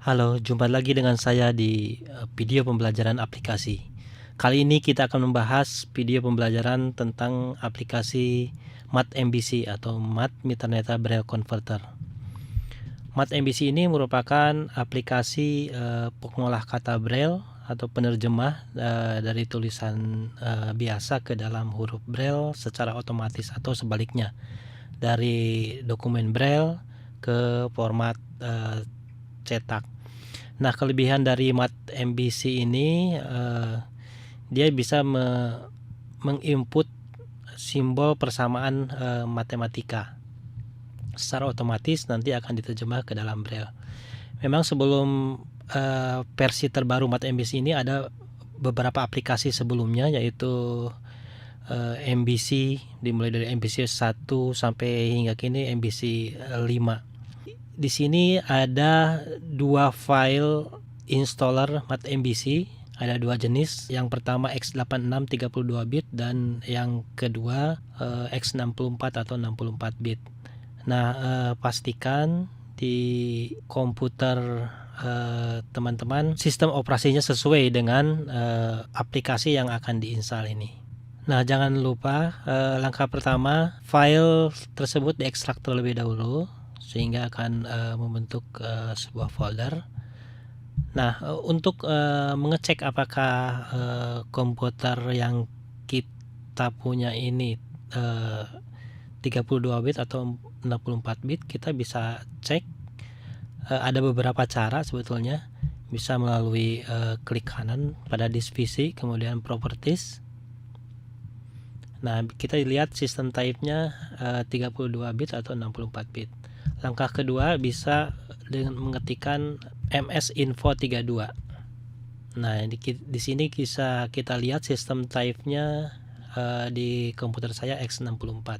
Halo, jumpa lagi dengan saya di video pembelajaran aplikasi. Kali ini kita akan membahas video pembelajaran tentang aplikasi MathMBC atau Math Metadata Braille Converter. MathMBC ini merupakan aplikasi pengolah kata Braille atau penerjemah dari tulisan biasa ke dalam huruf Braille secara otomatis atau sebaliknya, dari dokumen Braille ke format cetak. Nah, kelebihan dari MathMBC ini dia bisa menginput simbol persamaan matematika secara otomatis, nanti akan diterjemah ke dalam Braille. Memang sebelum versi terbaru MathMBC ini ada beberapa aplikasi sebelumnya, yaitu MBC, dimulai dari MBC 1 sampai hingga kini MBC 5. Di sini ada dua file installer MathMBC, ada dua jenis. Yang pertama x86 32 bit dan yang kedua x64 atau 64 bit. Nah, pastikan di komputer teman-teman sistem operasinya sesuai dengan aplikasi yang akan diinstal ini. Nah, jangan lupa langkah pertama, file tersebut diekstrak terlebih dahulu sehingga akan membentuk sebuah folder. Nah, untuk mengecek apakah komputer yang kita punya ini 32 bit atau 64 bit, kita bisa cek. Ada beberapa cara sebetulnya. Bisa melalui klik kanan pada divisi, kemudian properties. Nah, kita lihat sistem type-nya 32 bit atau 64 bit. Langkah kedua bisa dengan mengetikkan msinfo32. Nah, di sini bisa kita lihat sistem type-nya di komputer saya x64.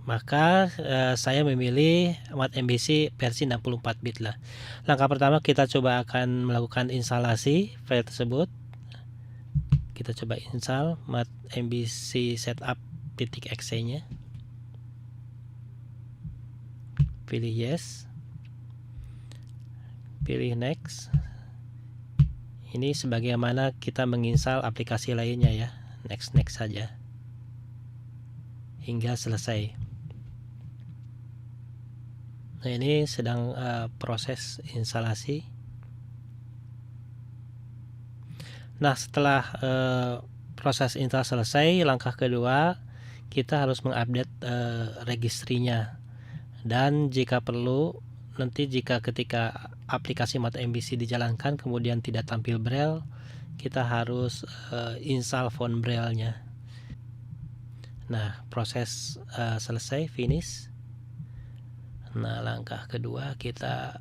Maka saya memilih MathMBC versi 64 bit lah. Langkah pertama, kita coba akan melakukan instalasi file tersebut. Kita coba install MathMBC setup.exe-nya. Pilih yes, pilih next. Ini sebagaimana kita menginstal aplikasi lainnya ya, next saja hingga selesai. Nah, ini sedang proses instalasi. Nah, setelah proses install selesai, langkah kedua kita harus mengupdate registrinya. Dan jika perlu, nanti ketika aplikasi MathMBC dijalankan kemudian tidak tampil Braille, kita harus install font Braille-nya. Nah, proses selesai, finish. Nah, langkah kedua kita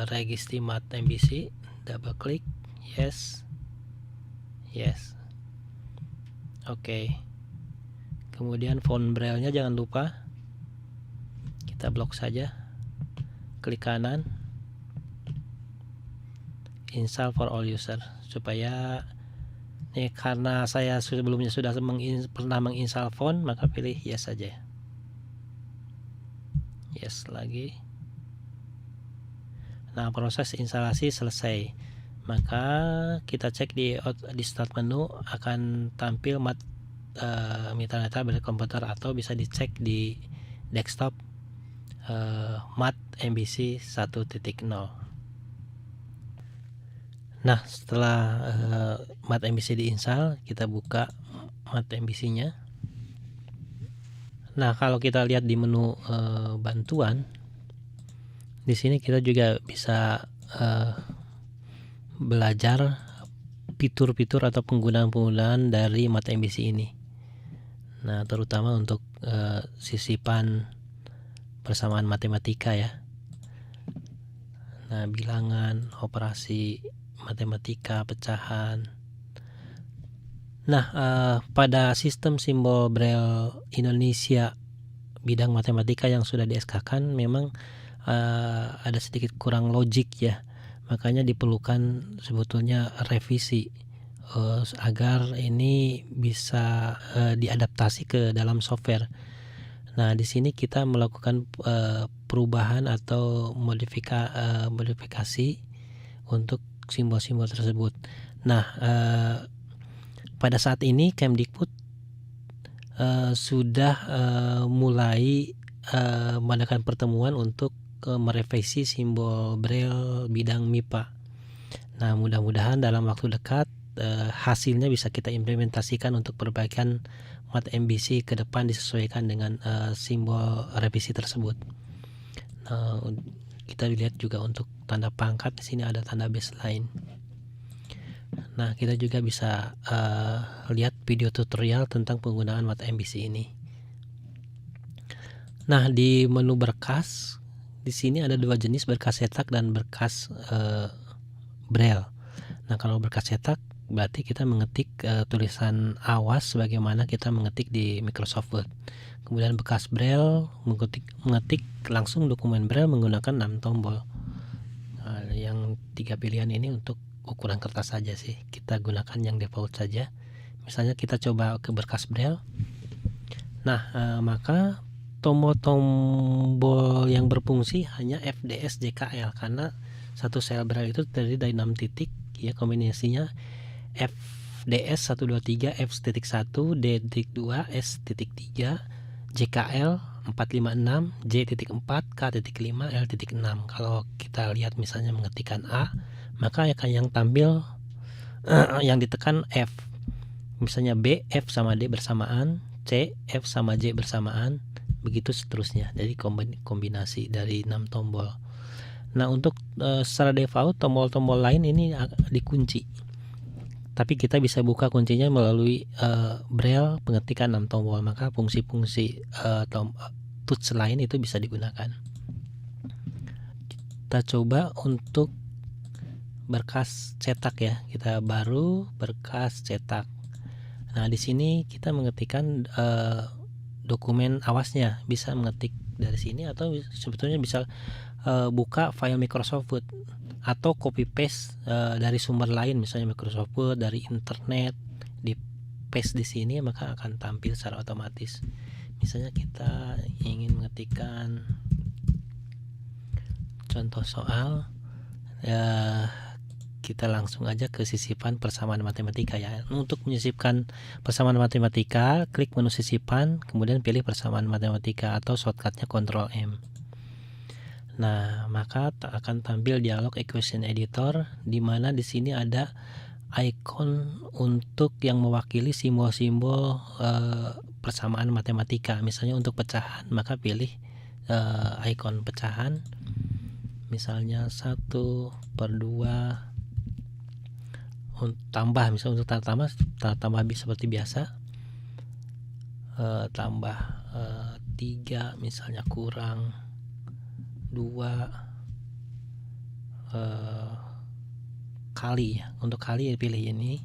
registri MathMBC, double klik, yes, oke. Kemudian font Braille-nya jangan lupa kita blok saja, klik kanan, install for all user, supaya karena saya sebelumnya sudah pernah menginstal font, maka pilih yes saja. Yes lagi. Nah, proses instalasi selesai. Maka kita cek di start menu, akan tampil Metadata Braille Converter, atau bisa dicek di desktop MathMBC 1.0. Nah, setelah MathMBC diinstal, kita buka MathMBC-nya. Nah, kalau kita lihat di menu bantuan, di sini kita juga bisa belajar fitur-fitur atau penggunaan dari MathMBC ini. Nah, terutama untuk sisipan persamaan matematika ya. Nah, bilangan, operasi matematika, pecahan. Nah, pada sistem simbol Braille Indonesia bidang matematika yang sudah di-SK-kan memang ada sedikit kurang logik ya. Makanya diperlukan sebetulnya revisi agar ini bisa diadaptasi ke dalam software. Nah, di sini kita melakukan perubahan atau modifikasi untuk simbol-simbol tersebut. Nah, pada saat ini Kemdikbud sudah mulai mengadakan pertemuan untuk merevisi simbol Braille bidang MIPA. Nah, mudah-mudahan dalam waktu dekat hasilnya bisa kita implementasikan untuk perbaikan Mat MBC ke depan disesuaikan dengan simbol revisi tersebut. Nah, kita lihat juga untuk tanda pangkat, di sini ada tanda baseline. Nah, kita juga bisa lihat video tutorial tentang penggunaan Mat MBC ini. Nah, di menu berkas di sini ada dua jenis, berkas cetak dan berkas Braille. Nah, kalau berkas cetak berarti kita mengetik tulisan awas sebagaimana kita mengetik di Microsoft Word. Kemudian bekas Braille mengetik langsung dokumen Braille menggunakan 6 tombol. Nah, yang 3 pilihan ini untuk ukuran kertas saja sih. Kita gunakan yang default saja. Misalnya kita coba ke berkas Braille. Nah, maka tombol-tombol yang berfungsi hanya FDS JKL karena satu sel Braille itu terdiri dari 6 titik ya, kombinasinya FDS 123 F.1 D.2 S.3 JKL 456 J.4 K.5 L.6. Kalau kita lihat misalnya mengetikkan A, maka akan yang tampil yang ditekan F. Misalnya B, F sama D bersamaan, C, F sama J bersamaan, begitu seterusnya. Jadi kombinasi dari 6 tombol. Nah, untuk secara default tombol-tombol lain ini dikunci. Tapi kita bisa buka kuncinya melalui Braille pengetikan 6 tombol, maka fungsi-fungsi touch lain itu bisa digunakan. Kita coba untuk berkas cetak ya. Kita baru berkas cetak. Nah, di sini kita mengetikkan dokumen awasnya, bisa mengetik dari sini atau sebetulnya bisa buka file Microsoft Word atau copy paste dari sumber lain, misalnya Microsoft Word dari internet, di paste di sini maka akan tampil secara otomatis. Misalnya kita ingin mengetikkan contoh soal, kita langsung aja ke sisipan persamaan matematika ya. Untuk menyisipkan persamaan matematika, klik menu sisipan, kemudian pilih persamaan matematika atau shortcutnya Ctrl M. Nah, maka akan tampil dialog equation editor, di mana di sini ada icon untuk yang mewakili simbol-simbol persamaan matematika. Misalnya untuk pecahan, maka pilih icon pecahan. Misalnya 1/2 tambah, misalnya untuk tanda tambah seperti biasa, tambah 3 misalnya kurang 2 kali ya. Untuk kali ya pilih ini,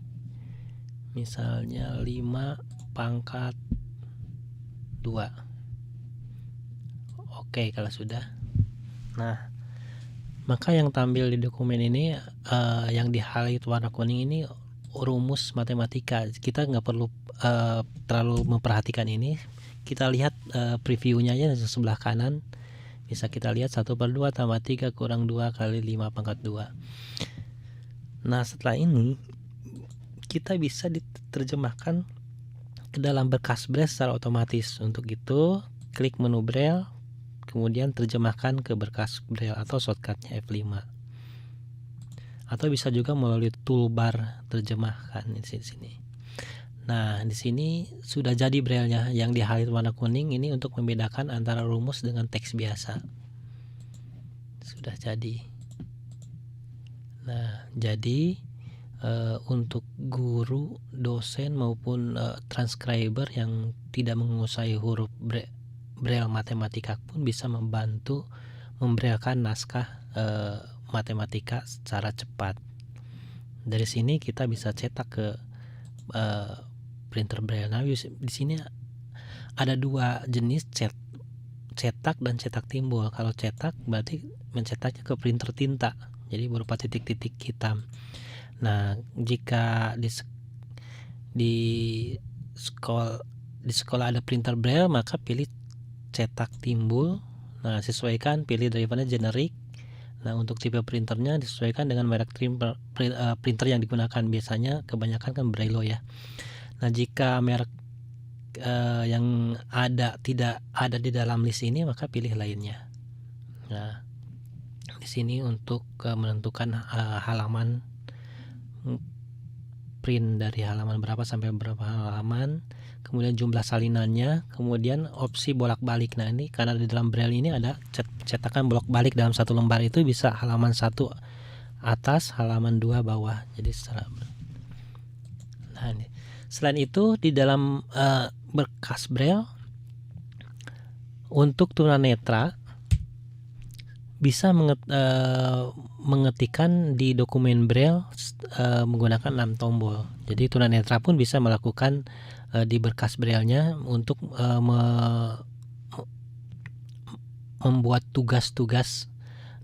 misalnya 5/2. Oke, kalau sudah. Nah, maka yang tampil di dokumen ini yang di highlight warna kuning ini rumus matematika. Kita nggak perlu terlalu memperhatikan ini. Kita lihat previewnya aja di sebelah kanan. Bisa kita lihat 1/2 tambah 3 kurang 2 kali 5/2. Nah, setelah ini kita bisa diterjemahkan ke dalam berkas Braille secara otomatis. Untuk itu, klik menu Braille, kemudian terjemahkan ke berkas Braille atau shortcutnya F5. Atau bisa juga melalui toolbar terjemahkan di sini. Nah, di sini sudah jadi Braille-nya. Yang di highlight warna kuning ini untuk membedakan antara rumus dengan teks biasa. Sudah jadi. Nah, jadi untuk guru, dosen maupun transcriber yang tidak menguasai huruf Braille matematika pun bisa membantu membraillekan naskah matematika secara cepat. Dari sini kita bisa cetak ke printer Braille. Nah, di sini ada 2 jenis cetak dan cetak timbul. Kalau cetak berarti mencetaknya ke printer tinta, jadi berupa titik-titik hitam. Nah, jika di sekolah ada printer Braille, maka pilih cetak timbul. Nah, sesuaikan, pilih drivernya generik. Nah, untuk tipe printernya disesuaikan dengan merek printer yang digunakan. Biasanya kebanyakan kan Braille ya. Nah, jika merek yang tidak ada di dalam list ini, maka pilih lainnya. Nah, di sini untuk menentukan halaman print dari halaman berapa sampai berapa halaman, kemudian jumlah salinannya, kemudian opsi bolak-balik. Nah, ini karena di dalam Braille ini ada cetakan bolak-balik dalam satu lembar, itu bisa halaman 1 atas, halaman 2 bawah. Jadi nah, ini. Selain itu di dalam berkas Braille untuk tunanetra bisa mengetikkan di dokumen Braille menggunakan 6 tombol. Jadi tunanetra pun bisa melakukan di berkas Braille-nya untuk membuat tugas-tugas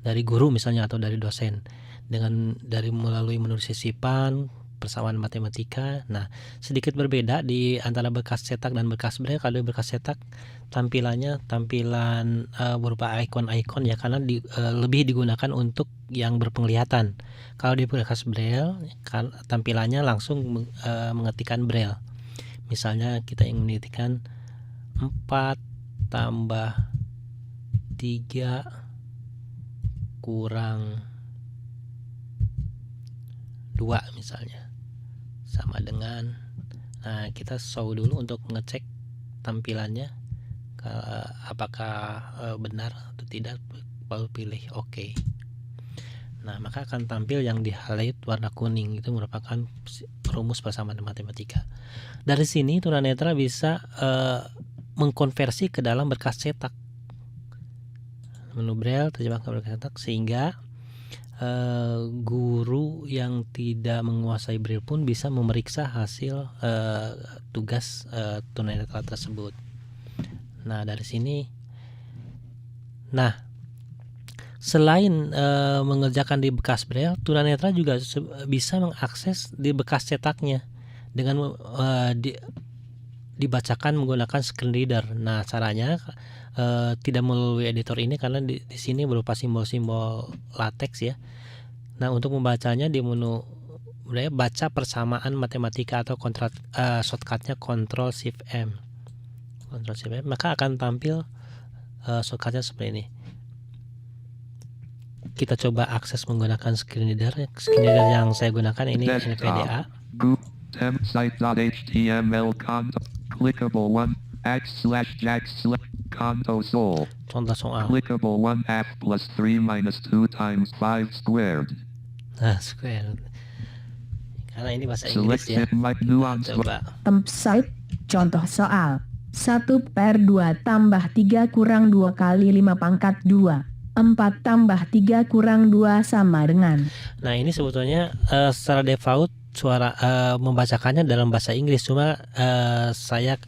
dari guru misalnya atau dari dosen melalui menulis sisipan, persamaan matematika. Nah, sedikit berbeda di antara berkas cetak dan berkas Braille. Kalau di berkas cetak tampilan berupa ikon-ikon ya, karena lebih digunakan untuk yang berpenglihatan. Kalau di berkas Braille tampilannya langsung mengetikkan Braille. Misalnya kita ingin mengetikkan 4 tambah 3 kurang 2 misalnya sama dengan, nah kita show dulu untuk mengecek tampilannya apakah benar atau tidak, baru pilih OK. Nah, maka akan tampil yang di highlight warna kuning, itu merupakan rumus persamaan matematika. Dari sini tunanetra bisa mengkonversi ke dalam berkas cetak, menu Braille terjemahkan berkas cetak, sehingga guru yang tidak menguasai Braille pun bisa memeriksa hasil tugas tunanetra tersebut. Nah, dari sini, selain mengerjakan di bekas Braille, tunanetra juga bisa mengakses di bekas cetaknya dengan dibacakan menggunakan screen reader. Nah, caranya tidak melalui editor ini karena di sini berupa simbol-simbol latex ya. Nah, untuk membacanya di menu baca persamaan matematika atau shortcutnya Ctrl Shift M. Ctrl Shift M, maka akan tampil shortcutnya seperti ini. Kita coba akses menggunakan screen reader. Screen reader yang saya gunakan ini NVDA. Template.html clickable 1 Conto Sol. Contoh soal. Clickable 1 half plus 3 minus 2 times 5 squared. Nah, squared. Karena ini bahasa Inggris ya. Coba. Template. Contoh soal. 1/2 tambah 3 kurang 2 kali 5 pangkat 2. 4 tambah 3 kurang 2 sama dengan. Nah, ini sebetulnya secara default suara membacakannya dalam bahasa Inggris, cuma saya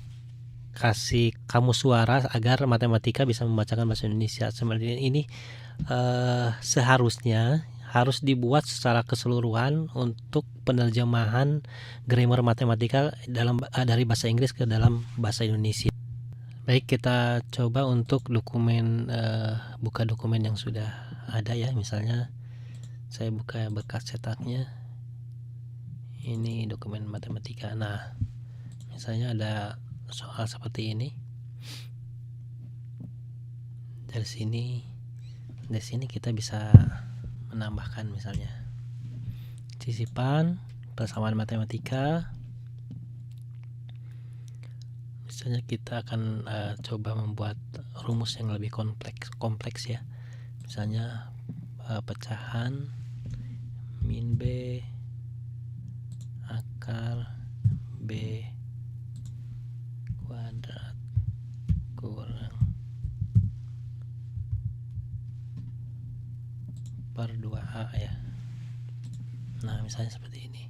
kasih kamus suara agar matematika bisa membacakan bahasa Indonesia. Sebenarnya ini seharusnya harus dibuat secara keseluruhan untuk penerjemahan grammar matematika dari bahasa Inggris ke dalam bahasa Indonesia. Baik, kita coba untuk dokumen, buka dokumen yang sudah ada ya. Misalnya saya buka berkas cetaknya, ini dokumen matematika. Nah, misalnya ada soal seperti ini. Dari sini kita bisa menambahkan misalnya sisipan persamaan matematika. Misalnya kita akan coba membuat rumus yang lebih kompleks ya. Misalnya pecahan min B akar B kuadrat kurang per 2A ya. Nah, misalnya seperti ini.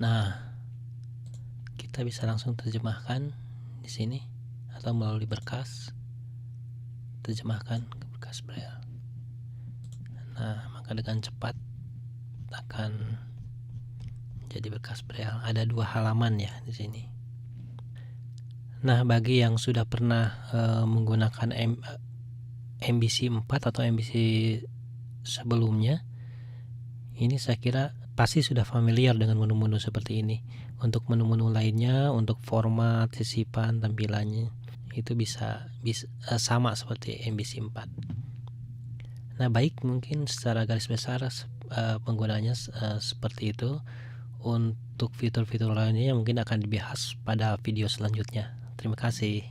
Nah, kita bisa langsung terjemahkan di sini atau melalui berkas, terjemahkan ke berkas Braille. Nah, maka dengan cepat akan jadi berkas Braille. Ada 2 halaman ya di sini. Nah, bagi yang sudah pernah menggunakan MBC 4 atau MBC sebelumnya, ini saya kira pasti sudah familiar dengan menu-menu seperti ini. Untuk menu-menu lainnya, untuk format, sisipan, tampilannya itu bisa sama seperti MBC 4. Nah, baik, mungkin secara garis besar penggunanya seperti itu. Untuk fitur-fitur lainnya mungkin akan dibahas pada video selanjutnya. Terima kasih.